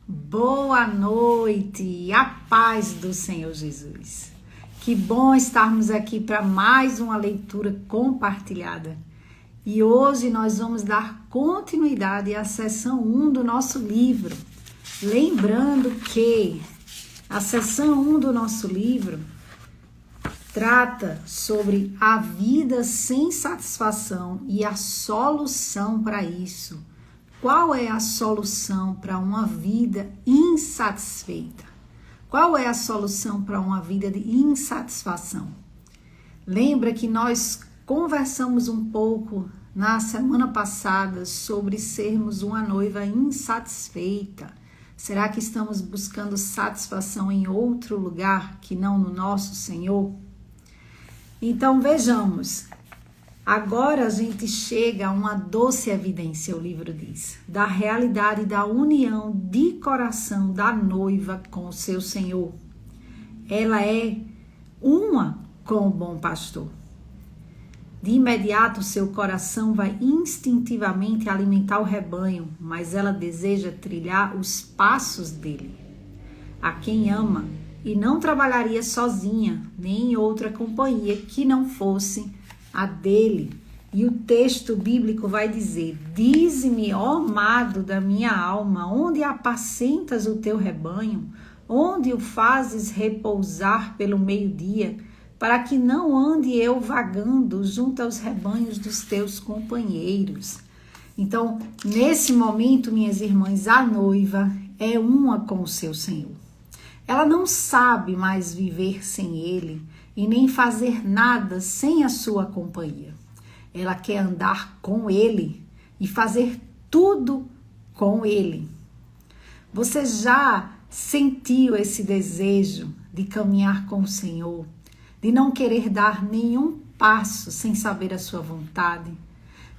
Boa noite, a paz do Senhor Jesus. Que bom estarmos aqui para mais uma leitura compartilhada. E hoje nós vamos dar continuidade à seção 1 do nosso livro. Lembrando que a seção 1 do nosso livro trata sobre a vida sem satisfação e a solução para isso. Qual é a solução para uma vida insatisfeita? Qual é a solução para uma vida de insatisfação? Lembra que nós conversamos um pouco na semana passada sobre sermos uma noiva insatisfeita. Será que estamos buscando satisfação em outro lugar que não no nosso Senhor? Então vejamos. Agora a gente chega a uma doce evidência, o livro diz, da realidade da união de coração da noiva com o seu Senhor. Ela é uma com o bom pastor. De imediato, seu coração vai instintivamente alimentar o rebanho, mas ela deseja trilhar os passos dele. A quem ama e não trabalharia sozinha, nem em outra companhia que não fosse a dele. E o texto bíblico vai dizer: dize-me, ó amado da minha alma, onde apacentas o teu rebanho, onde o fazes repousar pelo meio-dia, para que não ande eu vagando junto aos rebanhos dos teus companheiros. Então, nesse momento, minhas irmãs, a noiva é uma com o seu Senhor. Ela não sabe mais viver sem ele e nem fazer nada sem a sua companhia. Ela quer andar com ele e fazer tudo com ele. Você já sentiu esse desejo de caminhar com o Senhor, de não querer dar nenhum passo sem saber a sua vontade,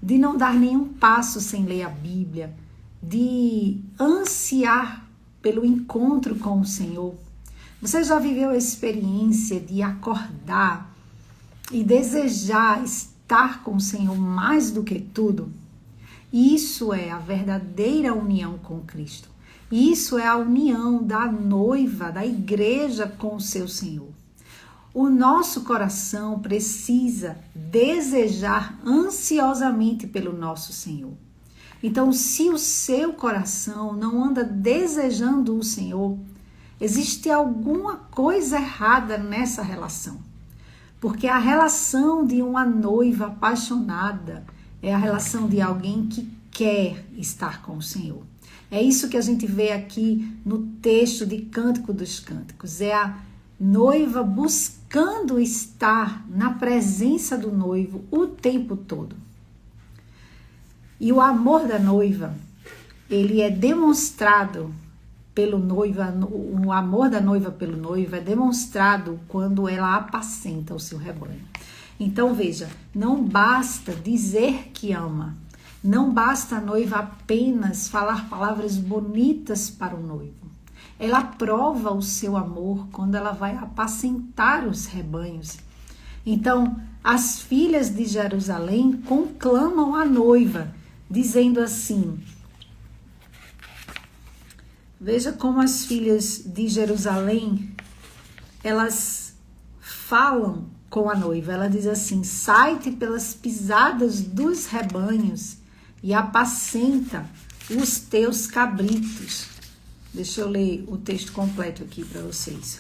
de não dar nenhum passo sem ler a Bíblia, de ansiar pelo encontro com o Senhor? Você já viveu a experiência de acordar e desejar estar com o Senhor mais do que tudo? Isso é a verdadeira união com Cristo. Isso é a união da noiva, da igreja com o seu Senhor. O nosso coração precisa desejar ansiosamente pelo nosso Senhor. Então, se o seu coração não anda desejando o Senhor, existe alguma coisa errada nessa relação. Porque a relação de uma noiva apaixonada é a relação de alguém que quer estar com o Senhor. É isso que a gente vê aqui no texto de Cântico dos Cânticos. É a noiva buscando estar na presença do noivo o tempo todo. E o amor da noiva, ele é demonstrado pelo noiva, o amor da noiva pelo noivo é demonstrado quando ela apacenta o seu rebanho. Então veja, não basta dizer que ama, não basta a noiva apenas falar palavras bonitas para o noivo. Ela prova o seu amor quando ela vai apacentar os rebanhos. Então, as filhas de Jerusalém conclamam a noiva, dizendo assim. Veja como as filhas de Jerusalém, elas falam com a noiva. Ela diz assim: sai-te pelas pisadas dos rebanhos e apacenta os teus cabritos. Deixa eu ler o texto completo aqui para vocês.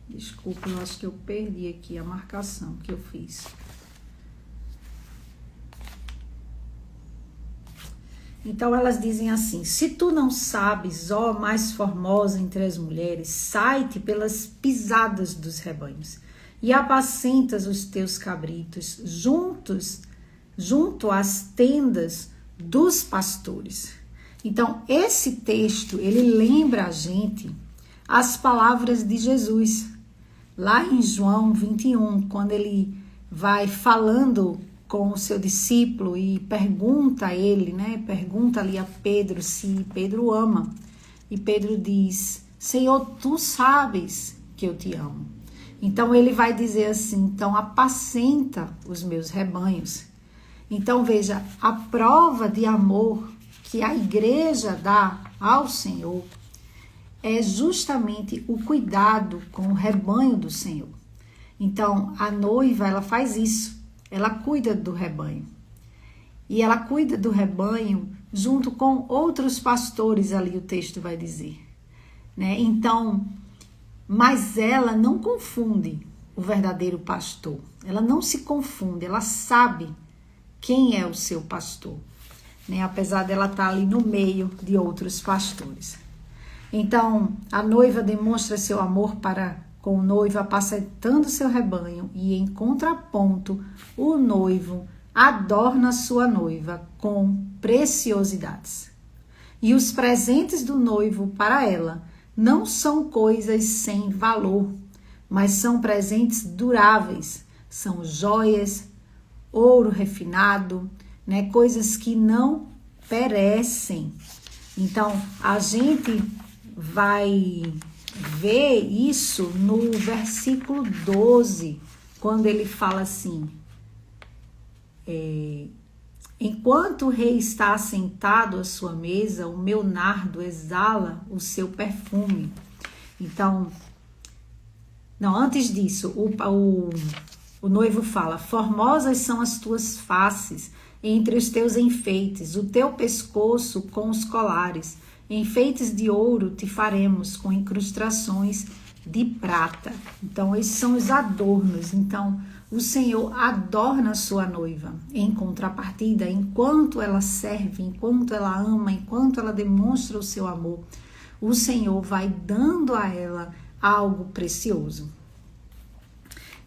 Desculpa, eu acho que eu perdi aqui a marcação que eu fiz. Então elas dizem assim: se tu não sabes, ó mais formosa entre as mulheres, sai-te pelas pisadas dos rebanhos e apacentas os teus cabritos junto às tendas dos pastores. Então esse texto, ele lembra a gente as palavras de Jesus, lá em João 21, quando ele vai falando com o seu discípulo e pergunta a ele, né? Pergunta ali a Pedro se Pedro ama. E Pedro diz: Senhor, tu sabes que eu te amo. Então ele vai dizer assim: então apacenta os meus rebanhos. Então veja, a prova de amor que a igreja dá ao Senhor é justamente o cuidado com o rebanho do Senhor. Então a noiva, ela faz isso, ela cuida do rebanho. E ela cuida do rebanho junto com outros pastores, ali o texto vai dizer, né? Então, mas ela não confunde o verdadeiro pastor. Ela não se confunde, ela sabe quem é o seu pastor, né? Apesar dela estar ali no meio de outros pastores. Então, a noiva demonstra seu amor para com o noivo, apacentando seu rebanho, e em contraponto, o noivo adorna sua noiva com preciosidades. E os presentes do noivo para ela não são coisas sem valor, mas são presentes duráveis, são joias, ouro refinado, né? Coisas que não perecem. Então, a gente vai ver isso no versículo 12, quando ele fala assim: enquanto o rei está assentado à sua mesa, o meu nardo exala o seu perfume. Então, não, antes disso, o noivo fala: formosas são as tuas faces entre os teus enfeites, o teu pescoço com os colares. Enfeites de ouro te faremos com incrustações de prata. Então, esses são os adornos. Então, o Senhor adorna a sua noiva. Em contrapartida, enquanto ela serve, enquanto ela ama, enquanto ela demonstra o seu amor, o Senhor vai dando a ela algo precioso.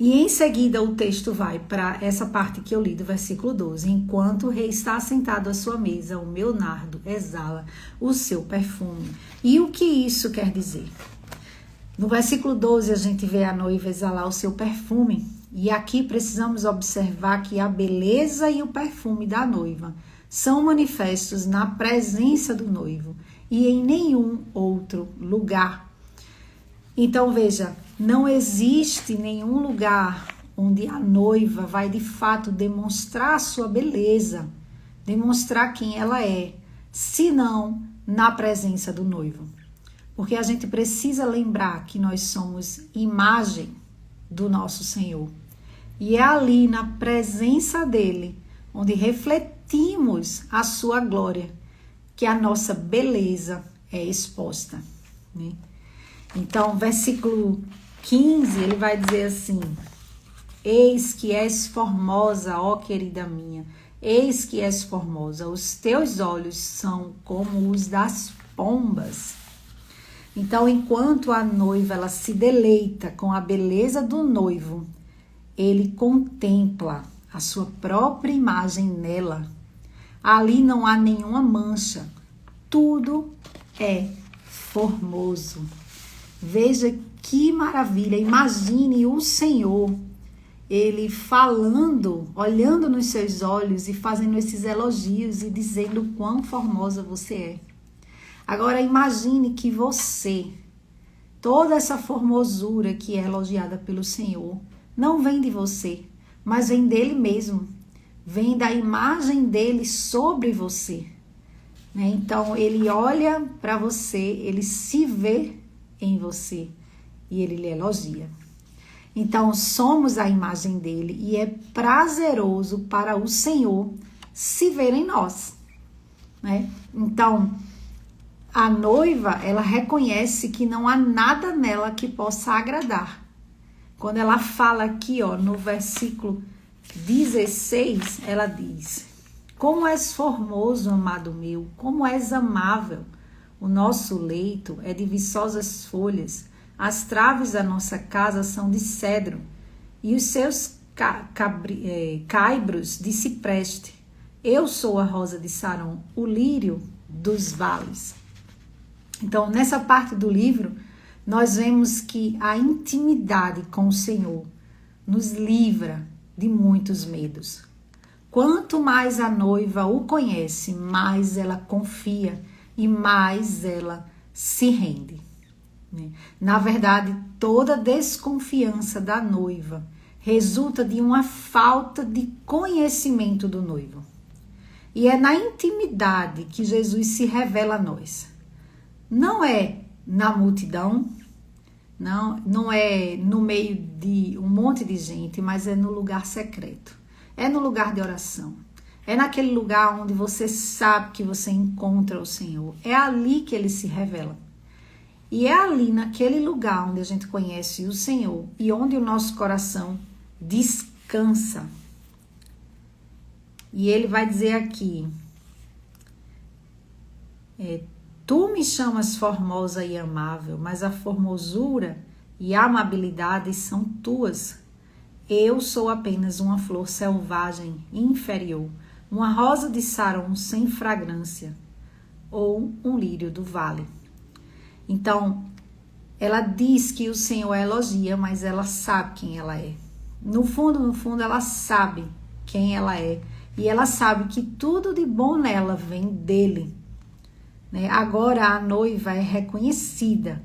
E em seguida o texto vai para essa parte que eu li do versículo 12. Enquanto o rei está assentado à sua mesa, o meu nardo exala o seu perfume. E o que isso quer dizer? No versículo 12 a gente vê a noiva exalar o seu perfume. E aqui precisamos observar que a beleza e o perfume da noiva são manifestos na presença do noivo e em nenhum outro lugar. Então veja, não existe nenhum lugar onde a noiva vai de fato demonstrar a sua beleza, demonstrar quem ela é, senão na presença do noivo. Porque a gente precisa lembrar que nós somos imagem do nosso Senhor. E é ali na presença dele, onde refletimos a sua glória, que a nossa beleza é exposta, né? Então, versículo 15, ele vai dizer assim: eis que és formosa, ó querida minha, eis que és formosa, os teus olhos são como os das pombas. Então, enquanto a noiva ela se deleita com a beleza do noivo, ele contempla a sua própria imagem nela. Ali não há nenhuma mancha, tudo é formoso. Veja que maravilha, imagine o Senhor, ele falando, olhando nos seus olhos e fazendo esses elogios e dizendo o quão formosa você é. Agora imagine que você, toda essa formosura que é elogiada pelo Senhor, não vem de você, mas vem dele mesmo, vem da imagem dele sobre você, né? Então ele olha para você, ele se vê em você e ele lhe elogia. Então somos a imagem dele e é prazeroso para o Senhor se ver em nós, né? Então a noiva, ela reconhece que não há nada nela que possa agradar. Quando ela fala aqui, ó, no versículo 16, ela diz: como és formoso, amado meu, como és amável. O nosso leito é de viçosas folhas, as traves da nossa casa são de cedro, e os seus caibros de cipreste. Eu sou a rosa de Saron, o lírio dos vales. Então, nessa parte do livro, nós vemos que a intimidade com o Senhor nos livra de muitos medos. Quanto mais a noiva o conhece, mais ela confia e mais ela se rende. Na verdade, toda desconfiança da noiva resulta de uma falta de conhecimento do noivo. E é na intimidade que Jesus se revela a nós. Não é na multidão, não é no meio de um monte de gente, mas é no lugar secreto. É no lugar de oração. É naquele lugar onde você sabe que você encontra o Senhor. É ali que ele se revela. E é ali, naquele lugar onde a gente conhece o Senhor e onde o nosso coração descansa. E ele vai dizer aqui, tu me chamas formosa e amável, mas a formosura e a amabilidade são tuas. Eu sou apenas uma flor selvagem inferior, uma rosa de Saron sem fragrância, ou um lírio do vale. Então, ela diz que o Senhor a elogia, mas ela sabe quem ela é. No fundo, ela sabe quem ela é. E ela sabe que tudo de bom nela vem dele. Agora a noiva é reconhecida,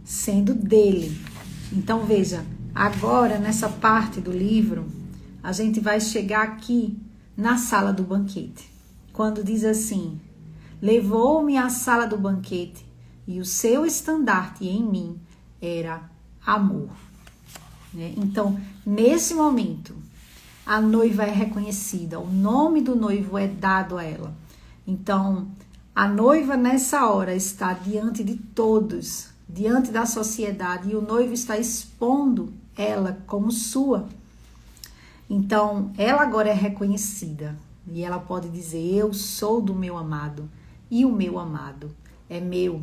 sendo dele. Então veja, agora nessa parte do livro, a gente vai chegar aqui na sala do banquete. Quando diz assim, levou-me à sala do banquete e o seu estandarte em mim era amor. Então, nesse momento, a noiva é reconhecida, o nome do noivo é dado a ela. Então, a noiva nessa hora está diante de todos, diante da sociedade, e o noivo está expondo ela como sua. Então, ela agora é reconhecida e ela pode dizer, eu sou do meu amado e o meu amado é meu.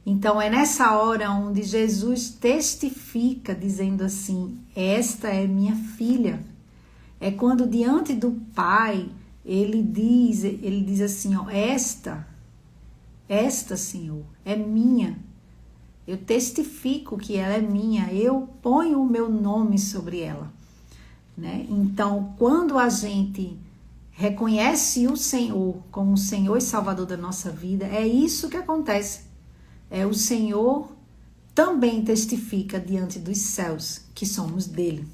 Então, é nessa hora onde Jesus testifica dizendo assim, esta é minha filha. É quando diante do Pai, ele diz assim, ó, esta, Senhor, é minha. Eu testifico que ela é minha, eu ponho o meu nome sobre ela. Então, quando a gente reconhece o Senhor como o Senhor e Salvador da nossa vida, é isso que acontece. O Senhor também testifica diante dos céus que somos dele.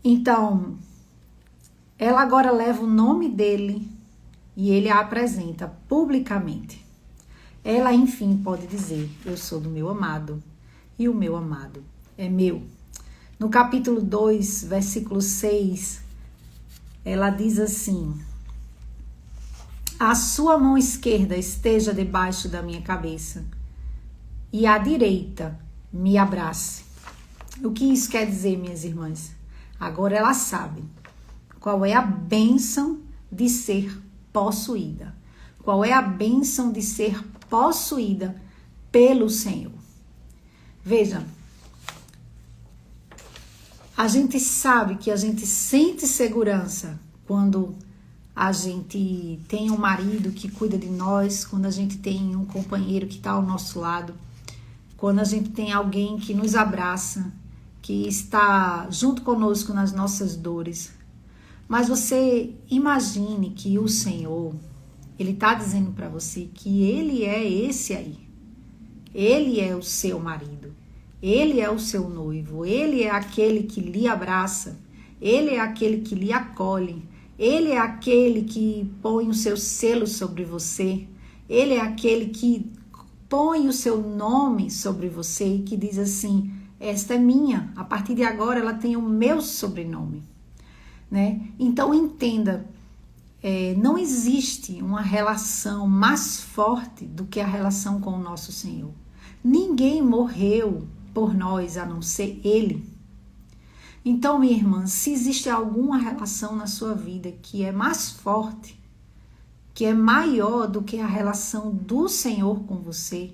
Então, ela agora leva o nome dele e ele a apresenta publicamente. Ela, enfim, pode dizer, eu sou do meu amado e o meu amado é meu. No capítulo 2, versículo 6, ela diz assim, a sua mão esquerda esteja debaixo da minha cabeça e a direita me abrace. O que isso quer dizer, minhas irmãs? Agora ela sabe qual é a bênção de ser possuída. Qual é a bênção de ser possuída pelo Senhor. Veja, a gente sabe que a gente sente segurança quando a gente tem um marido que cuida de nós, quando a gente tem um companheiro que está ao nosso lado, quando a gente tem alguém que nos abraça, que está junto conosco nas nossas dores. Mas você imagine que o Senhor, ele está dizendo para você que ele é esse aí. Ele é o seu marido. Ele é o seu noivo. Ele é aquele que lhe abraça. Ele é aquele que lhe acolhe. Ele é aquele que põe o seu selo sobre você. Ele é aquele que põe o seu nome sobre você e que diz assim, esta é minha. A partir de agora ela tem o meu sobrenome. Então entenda, não existe uma relação mais forte do que a relação com o nosso Senhor. Ninguém morreu por nós a não ser Ele. Então, minha irmã, se existe alguma relação na sua vida que é mais forte, que é maior do que a relação do Senhor com você,